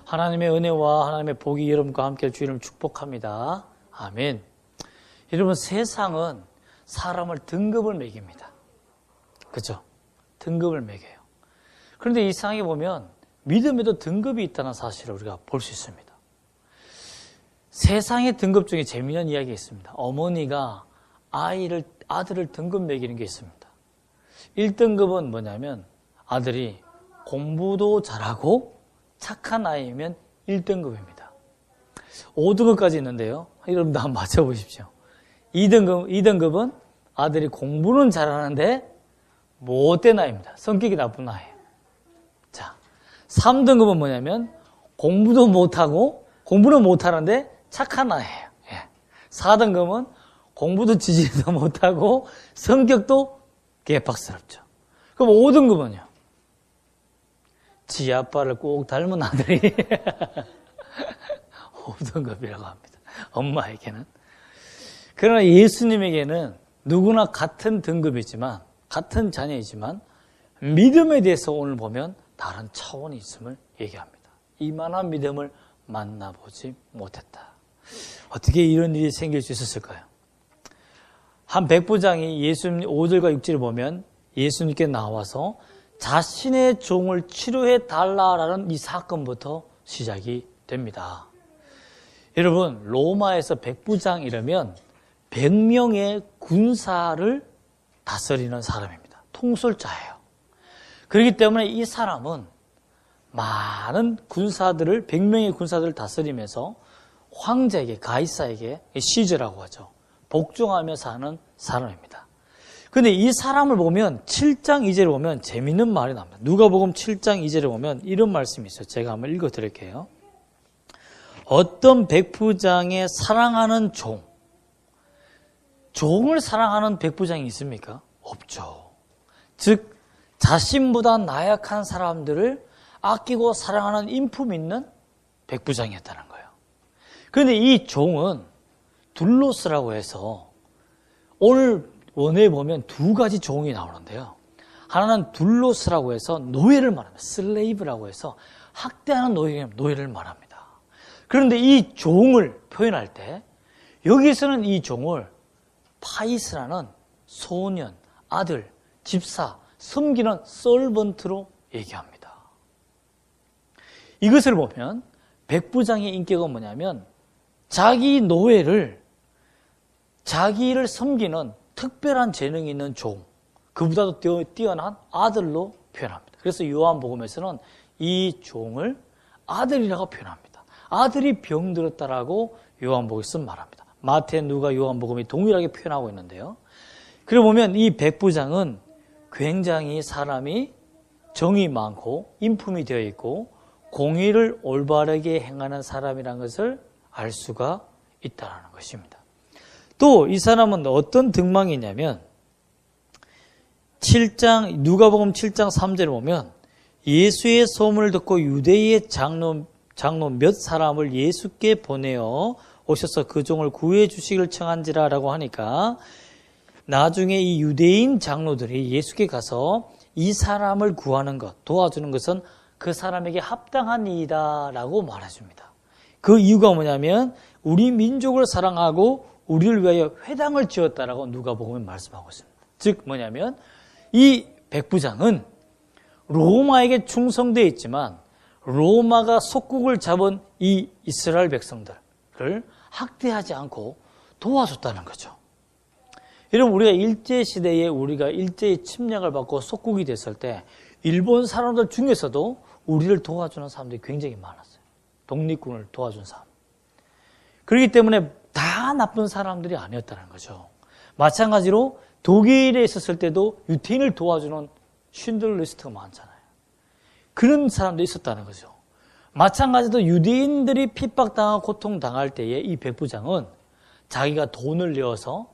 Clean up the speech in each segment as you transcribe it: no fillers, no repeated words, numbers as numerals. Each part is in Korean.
하나님의 은혜와 하나님의 복이 여러분과 함께 주님을 축복합니다. 아멘. 여러분, 세상은 사람을 등급을 매깁니다. 그죠? 등급을 매겨요. 그런데 이 세상에 보면 믿음에도 등급이 있다는 사실을 우리가 볼 수 있습니다. 세상의 등급 중에 재미있는 이야기가 있습니다. 어머니가 아들을 등급 매기는 게 있습니다. 1등급은 뭐냐면 아들이 공부도 잘하고 착한 아이면 1등급입니다. 5등급까지 있는데요. 여러분도 한번 맞춰보십시오. 2등급은 아들이 공부는 잘하는데 못된 아이입니다. 성격이 나쁜 아이예요. 자, 3등급은 뭐냐면 공부도 못하고 공부는 못하는데 착한 아이예요. 4등급은 공부도 지지도 못하고 성격도 개팍스럽죠. 그럼 5등급은요? 지 아빠를 꼭 닮은 아들이 5등급이라고 합니다. 엄마에게는. 그러나 예수님에게는 누구나 같은 등급이지만, 같은 자녀이지만 믿음에 대해서 오늘 보면 다른 차원이 있음을 얘기합니다. 이만한 믿음을 만나보지 못했다. 어떻게 이런 일이 생길 수 있었을까요? 한 백부장이 예수님 5절과 6절을 보면 예수님께 나와서 자신의 종을 치료해 달라라는 이 사건부터 시작이 됩니다. 여러분, 로마에서 백부장이라면 100명의 군사를 다스리는 사람입니다. 통솔자예요. 그렇기 때문에 이 사람은 많은 군사들을, 100명의 군사들을 다스리면서 황제에게, 가이사에게, 시저라고 하죠, 복종하며 사는 사람입니다. 근데 이 사람을 보면 7장 2절에 보면 재밌는 말이 나옵니다. 누가복음 7장 2절에 보면 이런 말씀이 있어요. 제가 한번 읽어 드릴게요. 어떤 백부장의 사랑하는 종을 사랑하는 백부장이 있습니까? 없죠. 즉 자신보다 나약한 사람들을 아끼고 사랑하는 인품 있는 백부장이었다는 거예요. 그런데 이 종은 둘로스라고 해서 오늘 원어에 보면 두 가지 종이 나오는데요. 하나는 둘로스라고 해서 노예를 말합니다. 슬레이브라고 해서 학대하는 노예를 말합니다. 그런데 이 종을 표현할 때 여기서는 이 종을 파이스라는 소년, 아들, 집사, 섬기는 서번트로 얘기합니다. 이것을 보면 백부장의 인격은 뭐냐면 자기 노예를, 자기를 섬기는 특별한 재능이 있는 종, 그보다도 뛰어난 아들로 표현합니다. 그래서 요한복음에서는 이 종을 아들이라고 표현합니다. 아들이 병들었다라고 요한복음에서 말합니다. 마태, 누가, 요한복음이 동일하게 표현하고 있는데요. 그리고 보면 이 백부장은 굉장히 사람이 정이 많고 인품이 되어 있고 공의를 올바르게 행하는 사람이라는 것을 알 수가 있다는 것입니다. 또 이 사람은 어떤 등망이냐면 누가복음 7장 3절을 보면 예수의 소문을 듣고 유대의 장로 몇 사람을 예수께 보내어 오셔서 그 종을 구해 주시기를 청한지라라고 하니까 나중에 이 유대인 장로들이 예수께 가서 이 사람을 구하는 것, 도와주는 것은 그 사람에게 합당한 일이다라고 말해줍니다. 그 이유가 뭐냐면 우리 민족을 사랑하고 우리를 위하여 회당을 지었다라고 누가복음에 말씀하고 있습니다. 즉 뭐냐면 이 백부장은 로마에게 충성되어 있지만 로마가 속국을 잡은 이 이스라엘 백성들을 학대하지 않고 도와줬다는 거죠. 여러분, 우리가 일제시대에 우리가 일제의 침략을 받고 속국이 됐을 때 일본 사람들 중에서도 우리를 도와주는 사람들이 굉장히 많았어요. 독립군을 도와준 사람. 그렇기 때문에 다 나쁜 사람들이 아니었다는 거죠. 마찬가지로 독일에 있었을 때도 유태인을 도와주는 쉰들리스트가 많잖아요. 그런 사람도 있었다는 거죠. 마찬가지로 유대인들이 핍박당하고 고통당할 때에 이 백부장은 자기가 돈을 내어서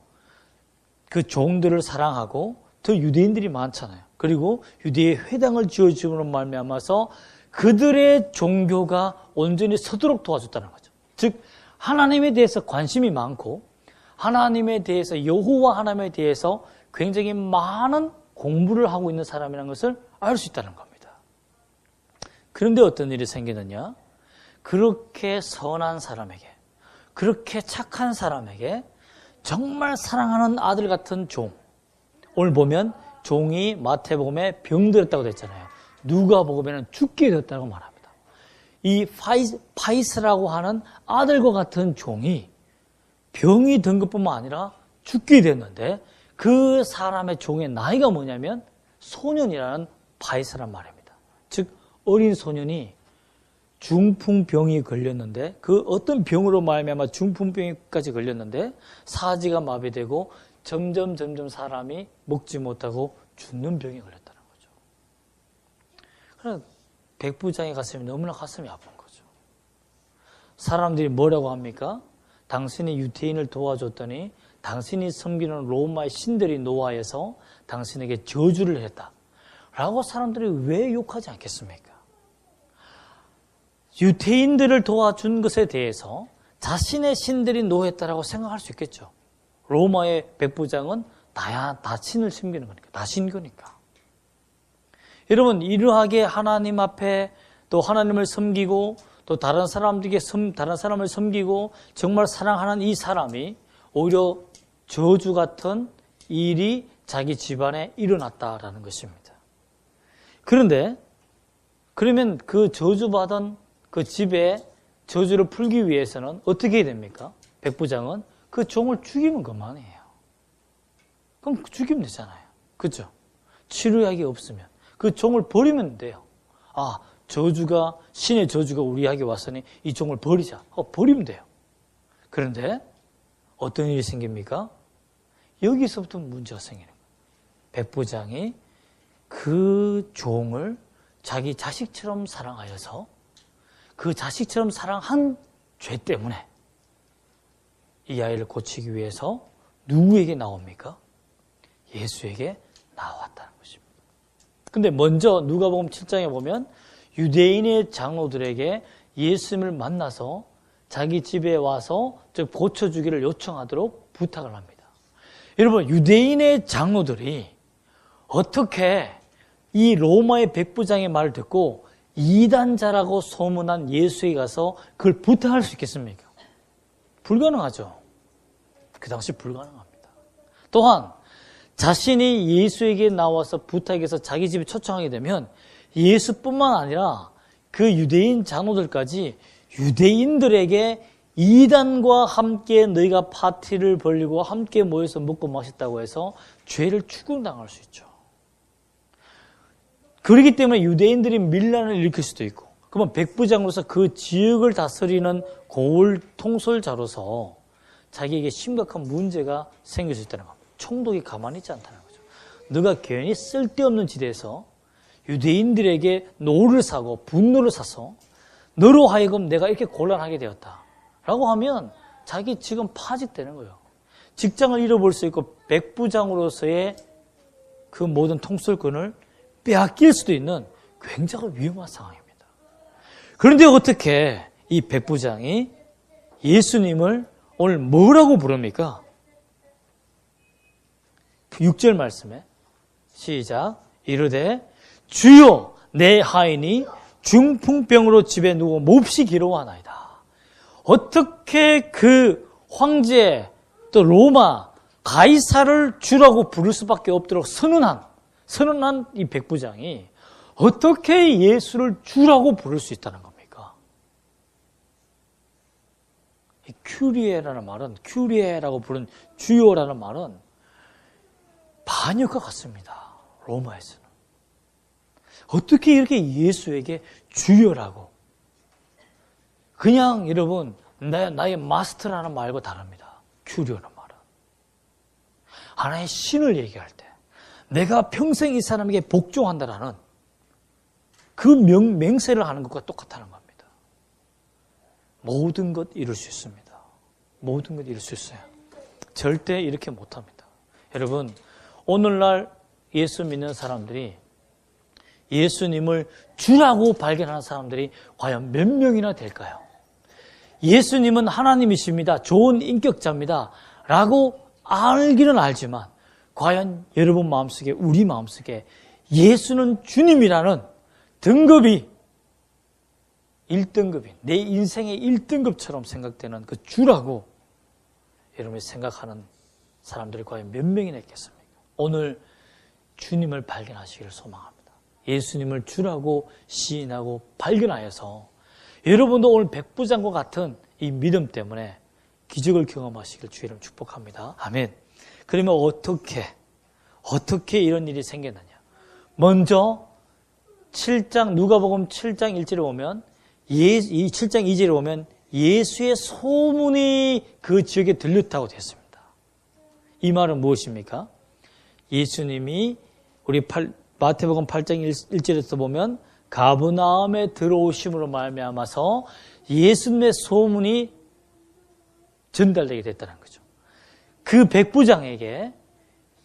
그 종들을 사랑하고 더 유대인들이 많잖아요. 그리고 유대의 회당을 지어주는 말미암아서 그들의 종교가 온전히 서도록 도와줬다는 거죠. 즉 하나님에 대해서 관심이 많고 하나님에 대해서, 여호와 하나님에 대해서 굉장히 많은 공부를 하고 있는 사람이라는 것을 알 수 있다는 겁니다. 그런데 어떤 일이 생기느냐? 그렇게 선한 사람에게, 그렇게 착한 사람에게 정말 사랑하는 아들 같은 종. 오늘 보면 종이 마태복음에 병들었다고 됐잖아요. 누가복음에는 죽게 되었다고 말합니다. 이 파이스라고 하는 아들과 같은 종이 병이 든 것뿐만 아니라 죽게 됐는데 그 사람의 종의 나이가 뭐냐면 소년이라는 파이스란 말입니다. 즉 어린 소년이 중풍병이 걸렸는데 그 어떤 병으로 말미암아 중풍병까지 걸렸는데 사지가 마비되고 점점 사람이 먹지 못하고 죽는 병에 걸렸다는 거죠. 그래서 백부장의 가슴이 너무나 가슴이 아픈 거죠. 사람들이 뭐라고 합니까? 당신이 유태인을 도와줬더니 당신이 섬기는 로마의 신들이 노하여서 당신에게 저주를 했다. 라고 사람들이 왜 욕하지 않겠습니까? 유태인들을 도와준 것에 대해서 자신의 신들이 노했다라고 생각할 수 있겠죠. 로마의 백부장은 다 신을 섬기는 거니까, 다 신교니까. 여러분, 이러하게 하나님 앞에 또 하나님을 섬기고 또 다른 사람을 섬기고 정말 사랑하는 이 사람이 오히려 저주 같은 일이 자기 집안에 일어났다라는 것입니다. 그런데 그러면 그 저주받은 그 집에 저주를 풀기 위해서는 어떻게 해야 됩니까? 백부장은 그 종을 죽이는 것만이에요. 그럼 죽이면 되잖아요. 그렇죠? 치료약이 없으면 그 종을 버리면 돼요. 아, 신의 저주가 우리에게 왔으니 이 종을 버리자. 버리면 돼요. 그런데 어떤 일이 생깁니까? 여기서부터 문제가 생기는 거예요. 백부장이 그 종을 자기 자식처럼 사랑하여서 그 자식처럼 사랑한 죄 때문에 이 아이를 고치기 위해서 누구에게 나옵니까? 예수에게 나왔다는 것입니다. 근데 먼저 누가복음 7장에 보면 유대인의 장로들에게 예수님을 만나서 자기 집에 와서 고쳐주기를 요청하도록 부탁을 합니다. 여러분, 유대인의 장로들이 어떻게 이 로마의 백부장의 말을 듣고 이단자라고 소문난 예수에 가서 그걸 부탁할 수 있겠습니까? 불가능하죠. 그 당시 불가능합니다. 또한 자신이 예수에게 나와서 부탁해서 자기 집에 초청하게 되면 예수뿐만 아니라 그 유대인 장로들까지 유대인들에게 이단과 함께 너희가 파티를 벌리고 함께 모여서 먹고 마셨다고 해서 죄를 추궁당할 수 있죠. 그렇기 때문에 유대인들이 밀란을 일으킬 수도 있고, 그러면 백부장으로서 그 지역을 다스리는 고을 통솔자로서 자기에게 심각한 문제가 생길 수 있다는 겁니다. 총독이 가만히 있지 않다는 거죠. 너가 괜히 쓸데없는 지대에서 유대인들에게 노를 사고 분노를 사서 너로 하여금 내가 이렇게 곤란하게 되었다 라고 하면 자기 지금 파직되는 거예요. 직장을 잃어볼 수 있고 백부장으로서의 그 모든 통솔권을 빼앗길 수도 있는 굉장히 위험한 상황입니다. 그런데 어떻게 이 백부장이 예수님을 오늘 뭐라고 부릅니까? 6절 말씀에 시작. 이르되 주여 내 하인이 중풍병으로 집에 누워 몹시 괴로워하나이다. 어떻게 그 황제 또 로마 가이사를 주라고 부를 수밖에 없도록 선언한 이 백부장이 어떻게 예수를 주라고 부를 수 있다는 겁니까? 이 큐리에라고 부른 주요라는 말은 반역과 같습니다. 로마에서는. 어떻게 이렇게 예수에게 주요라고. 그냥 여러분 나의 마스터라는 말과 다릅니다. 큐리오는 말은. 하나의 신을 얘기할 때 내가 평생 이 사람에게 복종한다라는 그 맹세를 하는 것과 똑같다는 겁니다. 모든 것 이룰 수 있습니다. 모든 것 이룰 수 있어요. 절대 이렇게 못합니다. 여러분, 오늘날 예수 믿는 사람들이 예수님을 주라고 발견하는 사람들이 과연 몇 명이나 될까요? 예수님은 하나님이십니다. 좋은 인격자입니다. 라고 알기는 알지만 과연 여러분 마음속에, 우리 마음속에 예수는 주님이라는 등급이 1등급인, 내 인생의 1등급처럼 생각되는 그 주라고 여러분이 생각하는 사람들이 과연 몇 명이나 있겠습니까? 오늘 주님을 발견하시기를 소망합니다. 예수님을 주라고 시인하고 발견하여서 여러분도 오늘 백부장과 같은 이 믿음 때문에 기적을 경험하시길 주의 이름 축복합니다. 아멘. 그러면 어떻게 이런 일이 생겼느냐? 먼저 7장 누가복음 7장 1절에 보면 이 7장 2절에 보면 예수의 소문이 그 지역에 들렸다고 됐습니다. 이 말은 무엇입니까? 예수님이 우리 마태복음 8장 1절에서 보면 가버나움에 들어오심으로 말미암아서 예수님의 소문이 전달되게 됐다는 거죠. 그 백부장에게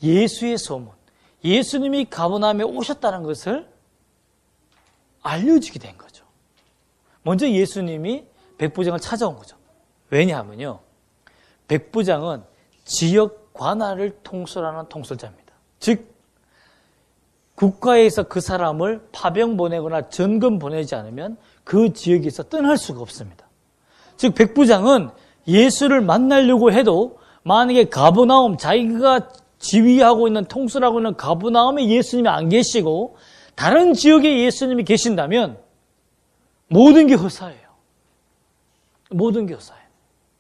예수의 소문, 예수님이 가버나움에 오셨다는 것을 알려주게 된 거죠. 먼저 예수님이 백부장을 찾아온 거죠. 왜냐하면요, 백부장은 지역 관할을 통솔하는 통솔자입니다. 즉 국가에서 그 사람을 파병 보내거나 전금 보내지 않으면 그 지역에서 떠날 수가 없습니다. 즉 백부장은 예수를 만나려고 해도 만약에 가버나움, 자기가 지휘하고 있는 통솔하고 있는 가버나움에 예수님이 안 계시고 다른 지역에 예수님이 계신다면 모든 게 허사예요. 모든 게 허사예요.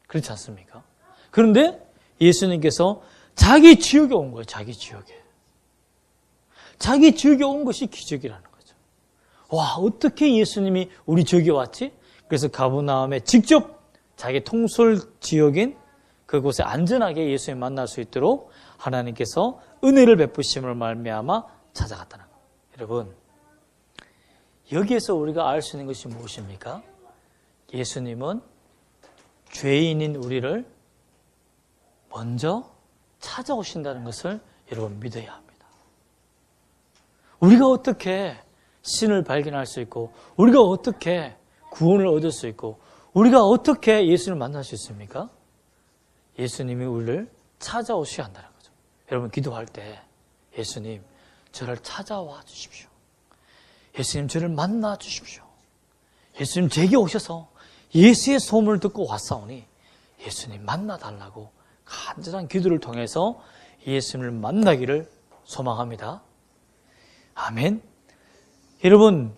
그렇지 않습니까? 그런데 예수님께서 자기 지역에 온 거예요. 자기 지역에. 자기 지역에 온 것이 기적이라는 거죠. 와, 어떻게 예수님이 우리 지역에 왔지? 그래서 가버나움에 직접 자기 통솔 지역인 그곳에 안전하게 예수님 만날 수 있도록 하나님께서 은혜를 베푸심을 말미암아 찾아갔다는 거예요. 여러분, 여기에서 우리가 알 수 있는 것이 무엇입니까? 예수님은 죄인인 우리를 먼저 찾아오신다는 것을 여러분 믿어야 합니다. 우리가 어떻게 신을 발견할 수 있고 우리가 어떻게 구원을 얻을 수 있고 우리가 어떻게 예수님을 만날 수 있습니까? 예수님이 우리를 찾아오셔야 한다는 거죠. 여러분 기도할 때 예수님 저를 찾아와 주십시오. 예수님 저를 만나 주십시오. 예수님 제게 오셔서 예수의 소문을 듣고 왔사오니 예수님 만나달라고 간절한 기도를 통해서 예수님을 만나기를 소망합니다. 아멘. 여러분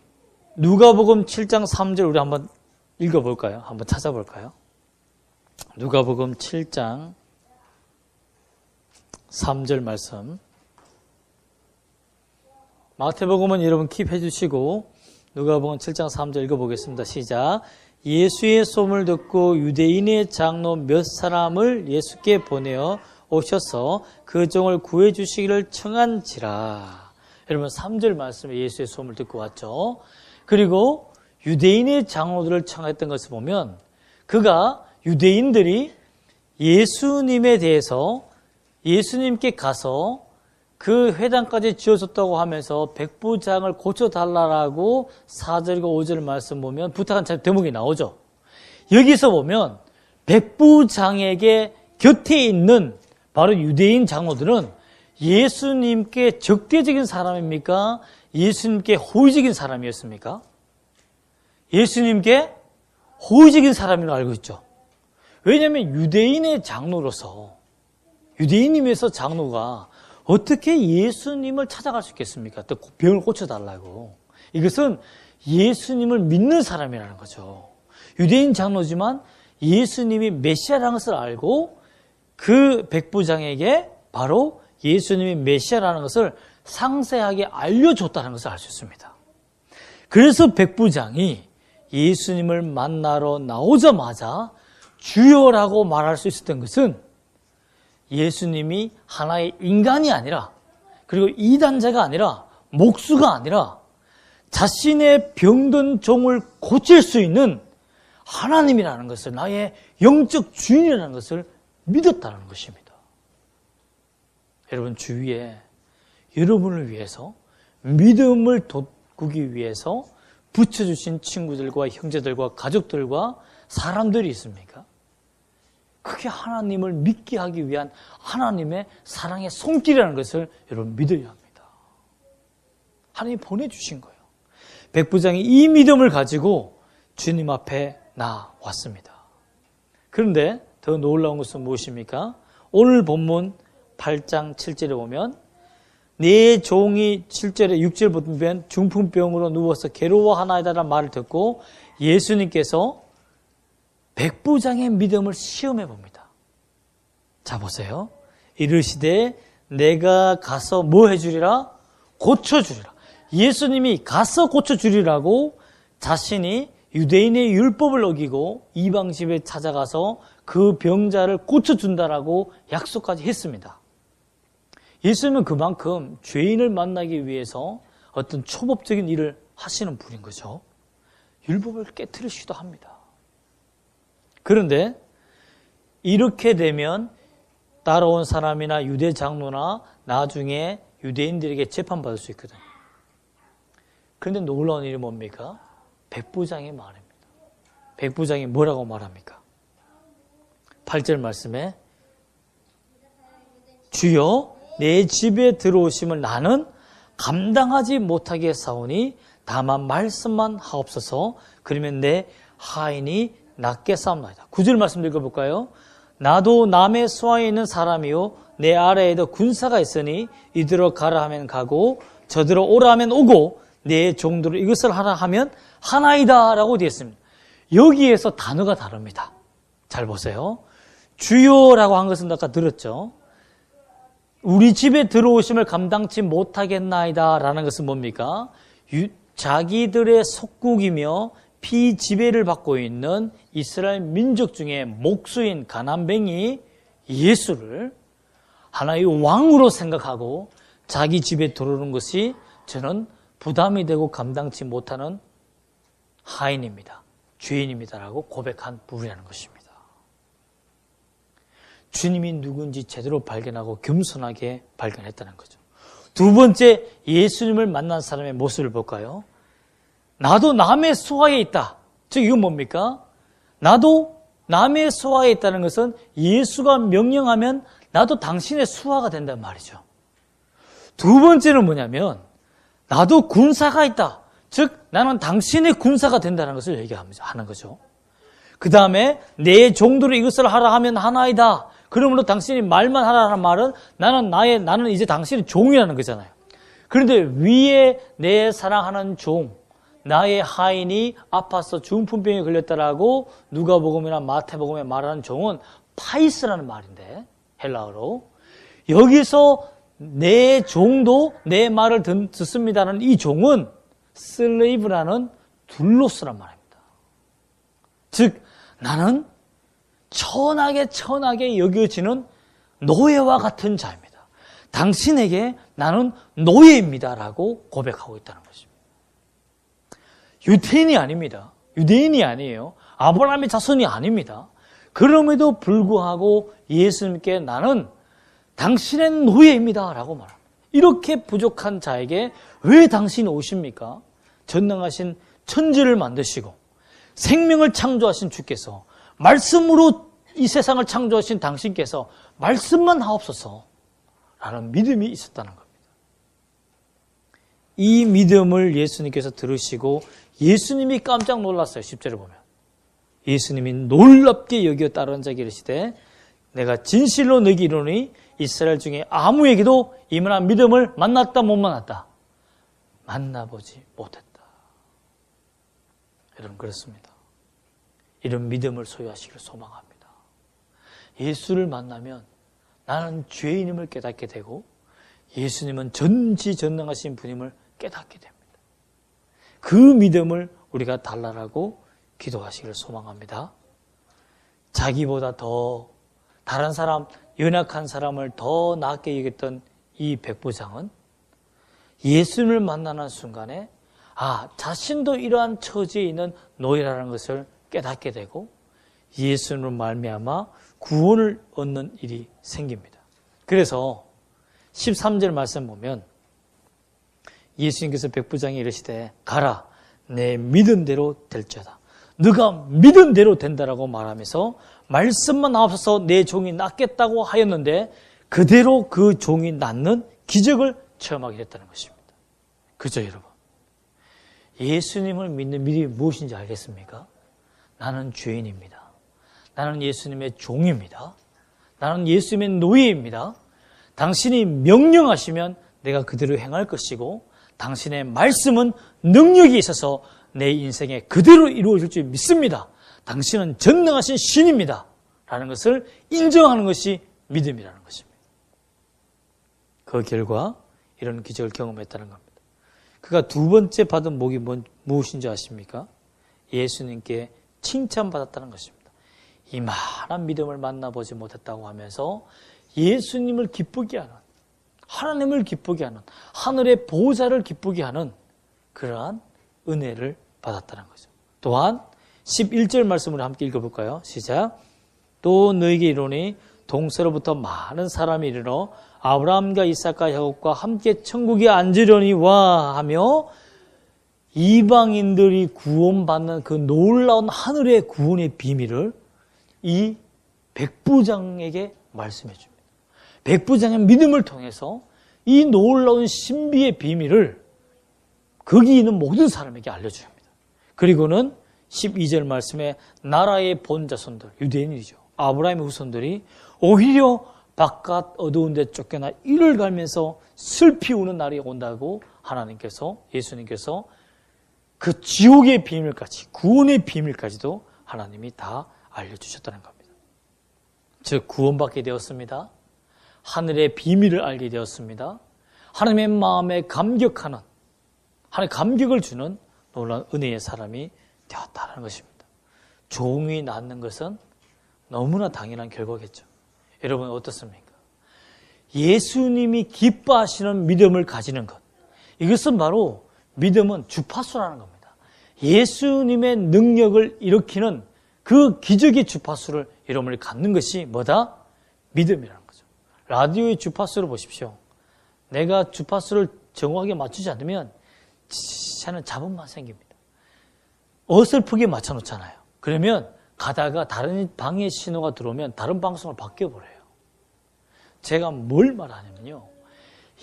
누가복음 7장 3절 우리 한번 읽어볼까요? 한번 찾아볼까요? 누가복음 7장 3절 말씀. 마태복음은 여러분 킵해 주시고 누가복음 7장 3절 읽어보겠습니다. 시작. 예수의 소문을 듣고 유대인의 장로 몇 사람을 예수께 보내어 오셔서 그 종을 구해 주시기를 청한지라. 여러분 3절 말씀에 예수의 소문을 듣고 왔죠. 그리고 유대인의 장로들을 청했던 것을 보면 그가 유대인들이 예수님에 대해서 예수님께 가서 그 회당까지 지어줬다고 하면서 백부장을 고쳐달라고 4절과 5절 말씀 보면 부탁한 대목이 나오죠. 여기서 보면 백부장에게 곁에 있는 바로 유대인 장로들은 예수님께 적대적인 사람입니까? 예수님께 호의적인 사람이었습니까? 예수님께 호의적인 사람이라고 알고 있죠. 왜냐하면 유대인의 장로로서 유대인임에서 장로가 어떻게 예수님을 찾아갈 수 있겠습니까? 또 병을 고쳐달라고. 이것은 예수님을 믿는 사람이라는 거죠. 유대인 장로지만 예수님이 메시아라는 것을 알고 그 백부장에게 바로 예수님이 메시아라는 것을 상세하게 알려줬다는 것을 알 수 있습니다. 그래서 백부장이 예수님을 만나러 나오자마자 주여라고 말할 수 있었던 것은 예수님이 하나의 인간이 아니라 그리고 이단자가 아니라 목수가 아니라 자신의 병든 종을 고칠 수 있는 하나님이라는 것을 나의 영적 주인이라는 것을 믿었다는 것입니다. 여러분 주위에 여러분을 위해서 믿음을 돋구기 위해서 붙여주신 친구들과 형제들과 가족들과 사람들이 있습니까? 그게 하나님을 믿게 하기 위한 하나님의 사랑의 손길이라는 것을 여러분 믿어야 합니다. 하나님이 보내주신 거예요. 백부장이 이 믿음을 가지고 주님 앞에 나왔습니다. 그런데 더 놀라운 것은 무엇입니까? 오늘 본문 8장 7절에 보면 내 종이 7절에 6절 보면 중풍병으로 누워서 괴로워하나이다라는 말을 듣고 예수님께서 백부장의 믿음을 시험해 봅니다. 자 보세요. 이르시되 내가 가서 뭐 해주리라? 고쳐주리라. 예수님이 가서 고쳐주리라고 자신이 유대인의 율법을 어기고 이방 집에 찾아가서 그 병자를 고쳐준다라고 약속까지 했습니다. 예수님은 그만큼 죄인을 만나기 위해서 어떤 초법적인 일을 하시는 분인 거죠. 율법을 깨트리시기도 합니다. 그런데 이렇게 되면 따라온 사람이나 유대 장로나 나중에 유대인들에게 재판받을 수 있거든요. 그런데 놀라운 일이 뭡니까? 백부장이 말입니다. 백부장이 뭐라고 말합니까? 8절 말씀에 주여 내 집에 들어오심을 나는 감당하지 못하게 사오니 다만 말씀만 하옵소서. 그러면 내 하인이 낫게 싸움나이다. 9절 말씀 읽어볼까요? 나도 남의 수하에 있는 사람이요 내 아래에도 군사가 있으니 이리로 가라 하면 가고 저리로 오라 하면 오고 내 종들로 이것을 하라 하면 하나이다 라고 되어 있습니다. 여기에서 단어가 다릅니다. 잘 보세요. 주요라고 한 것은 아까 들었죠. 우리 집에 들어오심을 감당치 못하겠나이다 라는 것은 뭡니까? 자기들의 속국이며 피지배를 받고 있는 이스라엘 민족 중에 목수인 가난뱅이 예수를 하나의 왕으로 생각하고 자기 집에 들어오는 것이 저는 부담이 되고 감당치 못하는 하인입니다. 죄인입니다라고 고백한 부분이라는 것입니다. 주님이 누군지 제대로 발견하고 겸손하게 발견했다는 거죠. 두 번째, 예수님을 만난 사람의 모습을 볼까요? 나도 남의 수하에 있다. 즉 이건 뭡니까? 나도 남의 수하에 있다는 것은 예수가 명령하면 나도 당신의 수하가 된단 말이죠. 두 번째는 뭐냐면 나도 군사가 있다. 즉 나는 당신의 군사가 된다는 것을 얘기하는 거죠. 그 다음에 내 종들이 이것을 하라 하면 하나이다. 그러므로 당신이 말만 하라는 말은 나는 이제 당신의 종이라는 거잖아요. 그런데 위에 내 사랑하는 종, 나의 하인이 아파서 중풍병에 걸렸다라고 누가복음이나 마태복음에 말하는 종은 파이스라는 말인데 헬라어로 여기서 내 종도 내 말을 듣습니다라는 이 종은 슬레이브라는 둘로스란 말입니다. 즉 나는 천하게 여겨지는 노예와 같은 자입니다. 당신에게 나는 노예입니다라고 고백하고 있다는 것입니다. 유대인이 아닙니다. 유대인이 아니에요. 아브라함의 자손이 아닙니다. 그럼에도 불구하고 예수님께 나는 당신의 노예입니다라고 말합니다. 이렇게 부족한 자에게 왜 당신이 오십니까? 전능하신 천지를 만드시고 생명을 창조하신 주께서 말씀으로 이 세상을 창조하신 당신께서 말씀만 하옵소서 라는 믿음이 있었다는 겁니다. 이 믿음을 예수님께서 들으시고 예수님이 깜짝 놀랐어요. 10절을 보면 예수님이 놀랍게 여겨 따르는 자에게 이르시되 내가 진실로 너희에게 이르노니 이스라엘 중에 아무에게도 이만한 믿음을 만났다 못 만났다? 만나보지 못했다. 여러분 그렇습니다. 이런 믿음을 소유하시기를 소망합니다. 예수를 만나면 나는 죄인임을 깨닫게 되고 예수님은 전지전능하신 분임을 깨닫게 됩니다. 그 믿음을 우리가 달라라고 기도하시기를 소망합니다. 자기보다 더 다른 사람, 연약한 사람을 더 낫게 여겼던 이 백부장은 예수님을 만나는 순간에 자신도 이러한 처지에 있는 노예라는 것을 깨닫게 되고 예수님을 말미암아 구원을 얻는 일이 생깁니다. 그래서 13절 말씀 보면 예수님께서 백부장이 이르시되 가라 내 믿은 대로 될지어다. 너가 믿은 대로 된다라고 말하면서 말씀만 나옵소서 내 종이 낫겠다고 하였는데 그대로 그 종이 낫는 기적을 체험하게 됐다는 것입니다. 그죠 여러분? 예수님을 믿는 믿음이 무엇인지 알겠습니까? 나는 죄인입니다. 나는 예수님의 종입니다. 나는 예수님의 노예입니다. 당신이 명령하시면 내가 그대로 행할 것이고 당신의 말씀은 능력이 있어서 내 인생에 그대로 이루어질 줄 믿습니다. 당신은 전능하신 신입니다. 라는 것을 인정하는 것이 믿음이라는 것입니다. 그 결과 이런 기적을 경험했다는 겁니다. 그가 두 번째 받은 복이 무엇인지 아십니까? 예수님께 칭찬받았다는 것입니다. 이만한 믿음을 만나보지 못했다고 하면서 예수님을 기쁘게 하는, 하나님을 기쁘게 하는, 하늘의 보호자를 기쁘게 하는 그러한 은혜를 받았다는 거죠. 또한 11절 말씀을 함께 읽어볼까요? 시작. 또 너에게 이르노니 동서로부터 많은 사람이 이르러 아브라함과 이삭과 야곱과 함께 천국에 앉으려니 와 하며 이방인들이 구원받는 그 놀라운 하늘의 구원의 비밀을 이 백부장에게 말씀해 줍니다. 백부장의 믿음을 통해서 이 놀라운 신비의 비밀을 거기 있는 모든 사람에게 알려줍니다. 그리고는 12절 말씀에 나라의 본자손들, 유대인이죠. 아브라함의 후손들이 오히려 바깥 어두운 데 쫓겨나 이를 갈면서 슬피 우는 날이 온다고 하나님께서, 예수님께서 그 지옥의 비밀까지, 구원의 비밀까지도 하나님이 다 알려주셨다는 겁니다. 즉 구원받게 되었습니다. 하늘의 비밀을 알게 되었습니다. 하나님의 마음에 감격하는, 하나님의 감격을 주는 놀라운 은혜의 사람이 되었다는 것입니다. 종이 낳는 것은 너무나 당연한 결과겠죠. 여러분 어떻습니까? 예수님이 기뻐하시는 믿음을 가지는 것, 이것은 바로 믿음은 주파수라는 겁니다. 예수님의 능력을 일으키는 그 기적의 주파수를 여러분이 갖는 것이 뭐다? 믿음이라는 거죠. 라디오의 주파수를 보십시오. 내가 주파수를 정확하게 맞추지 않으면 저는 잡음만 생깁니다. 어설프게 맞춰놓잖아요. 그러면 가다가 다른 방에 신호가 들어오면 다른 방송을 바뀌어버려요. 제가 뭘 말하냐면요.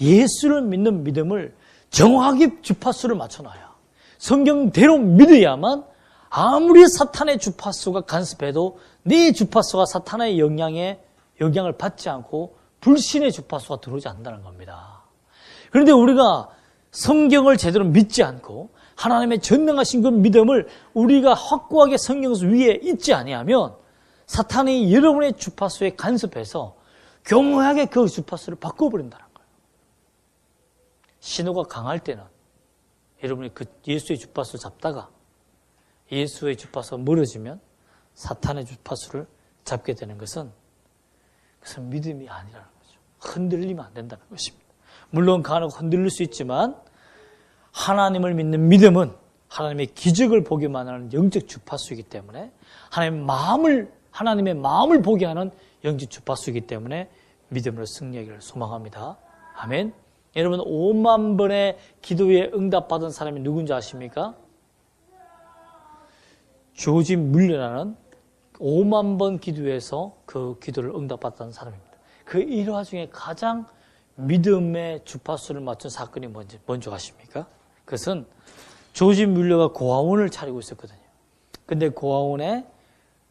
예수를 믿는 믿음을 정확하게 주파수를 맞춰놔야, 성경대로 믿어야만 아무리 사탄의 주파수가 간섭해도 네 주파수가 사탄의 영향을 받지 않고 불신의 주파수가 들어오지 않는다는 겁니다. 그런데 우리가 성경을 제대로 믿지 않고 하나님의 전능하신 그 믿음을 우리가 확고하게 성경 위에 있지 아니하면 사탄이 여러분의 주파수에 간섭해서 교묘하게 그 주파수를 바꿔버린다는 거예요. 신호가 강할 때는 여러분이 그 예수의 주파수 잡다가 예수의 주파수가 멀어지면 사탄의 주파수를 잡게 되는 것은 그것은 믿음이 아니라는 거죠. 흔들리면 안 된다는 것입니다. 물론 간혹 흔들릴 수 있지만 하나님을 믿는 믿음은 하나님의 기적을 보기만 하는 영적 주파수이기 때문에 하나님의 마음을 보게 하는 영적 주파수이기 때문에 믿음으로 승리하기를 소망합니다. 아멘. 여러분 5만 번의 기도에 응답받은 사람이 누군지 아십니까? 조지 물러라는 5만 번 기도해서 그 기도를 응답받았던 사람입니다. 그 일화 중에 가장 믿음의 주파수를 맞춘 사건이 뭔지 아십니까? 그것은 조지 뮬러가 고아원을 차리고 있었거든요. 근데 고아원에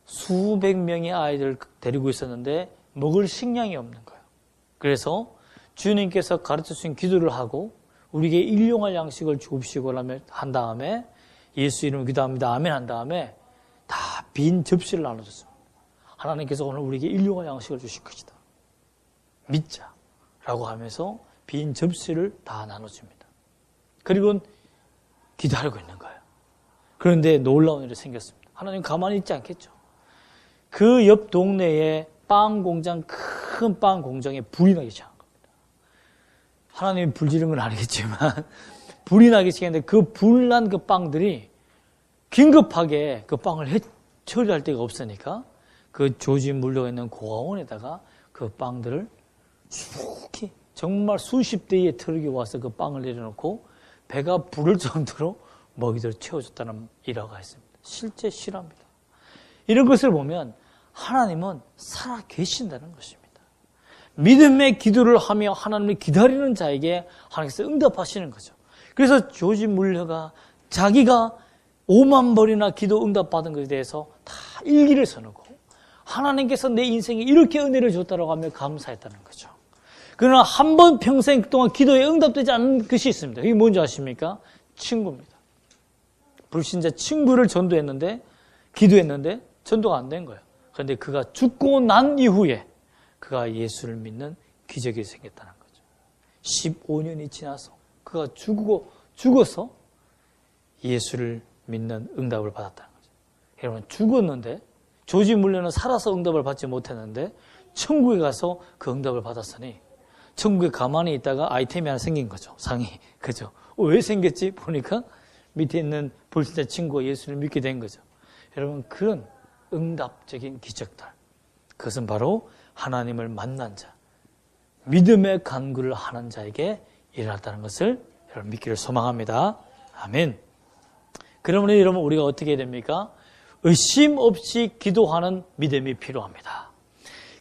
수백 명의 아이들을 데리고 있었는데 먹을 식량이 없는 거예요. 그래서 주님께서 가르쳐주신 기도를 하고 우리에게 일용할 양식을 주옵시고 한 다음에 예수 이름으로 기도합니다. 아멘 한 다음에 다 빈 접시를 나눠줬습니다. 하나님께서 오늘 우리에게 일용할 양식을 주실 것이다. 믿자. 라고 하면서 빈 접시를 다 나눠줍니다. 그리고 기다리고 있는 거예요. 그런데 놀라운 일이 생겼습니다. 하나님 가만히 있지 않겠죠. 그 옆 동네에 큰 빵 공장에 불이 나기 시작한 겁니다. 하나님이 불 지른 건 아니겠지만 불이 나기 시작했는데 그 불난 그 빵들이 긴급하게 그 빵을 처리할 데가 없으니까 그 조지 물려가 있는 고아원에다가 그 빵들을 정말 수십 대의 트럭이 와서 그 빵을 내려놓고 배가 부를 정도로 먹이들을 채워줬다는 일화가 있습니다. 실제 실화입니다. 이런 것을 보면 하나님은 살아 계신다는 것입니다. 믿음의 기도를 하며 하나님을 기다리는 자에게 하나님께서 응답하시는 거죠. 그래서 조지 물려가 자기가 5만 번이나 기도 응답받은 것에 대해서 다 일기를 써놓고 하나님께서 내 인생에 이렇게 은혜를 줬다고 하며 감사했다는 거죠. 그러나 한 번 평생 동안 기도에 응답되지 않은 것이 있습니다. 그게 뭔지 아십니까? 친구입니다. 불신자 친구를 전도했는데 기도했는데 전도가 안 된 거예요. 그런데 그가 죽고 난 이후에 그가 예수를 믿는 기적이 생겼다는 거죠. 15년이 지나서 그가 죽어서 예수를 믿는 응답을 받았다는 거죠. 여러분, 죽었는데 조지 물러는 살아서 응답을 받지 못했는데 천국에 가서 그 응답을 받았으니 천국에 가만히 있다가 아이템이 하나 생긴 거죠. 상이. 그죠? 왜 생겼지? 보니까 밑에 있는 불신자 친구가 예수를 믿게 된 거죠. 여러분, 그런 응답적인 기적들, 그것은 바로 하나님을 만난 자, 믿음의 간구를 하는 자에게 일어났다는 것을 여러분 믿기를 소망합니다. 아멘. 그러므로 여러분, 우리가 어떻게 해야 됩니까? 의심 없이 기도하는 믿음이 필요합니다.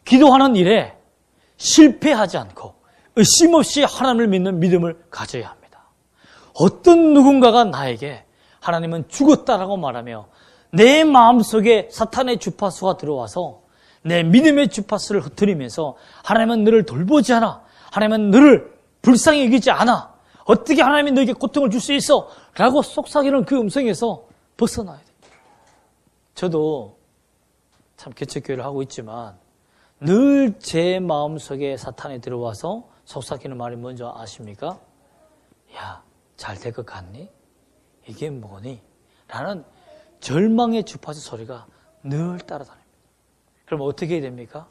기도하는 일에 실패하지 않고 의심 없이 하나님을 믿는 믿음을 가져야 합니다. 어떤 누군가가 나에게 하나님은 죽었다라고 말하며 내 마음속에 사탄의 주파수가 들어와서 내 믿음의 주파수를 흩트리면서 하나님은 너를 돌보지 않아, 하나님은 너를 불쌍히 여기지 않아, 어떻게 하나님이 너에게 고통을 줄 수 있어? 라고 속삭이는 그 음성에서 벗어나야 됩니다. 저도 참 개척교회를 하고 있지만 늘 제 마음속에 사탄이 들어와서 속삭이는 말이 뭔지 아십니까? 야, 잘 될 것 같니? 이게 뭐니? 라는 절망의 주파수 소리가 늘 따라다닙니다. 그럼 어떻게 해야 됩니까?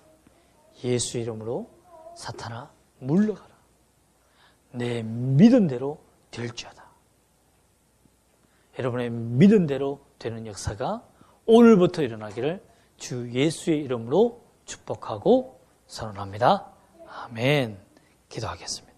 예수 이름으로 사탄아 물러가라. 내 믿은 대로 될지어다. 여러분의 믿은 대로 되는 역사가 오늘부터 일어나기를 주 예수의 이름으로 축복하고 선언합니다. 아멘. 기도하겠습니다.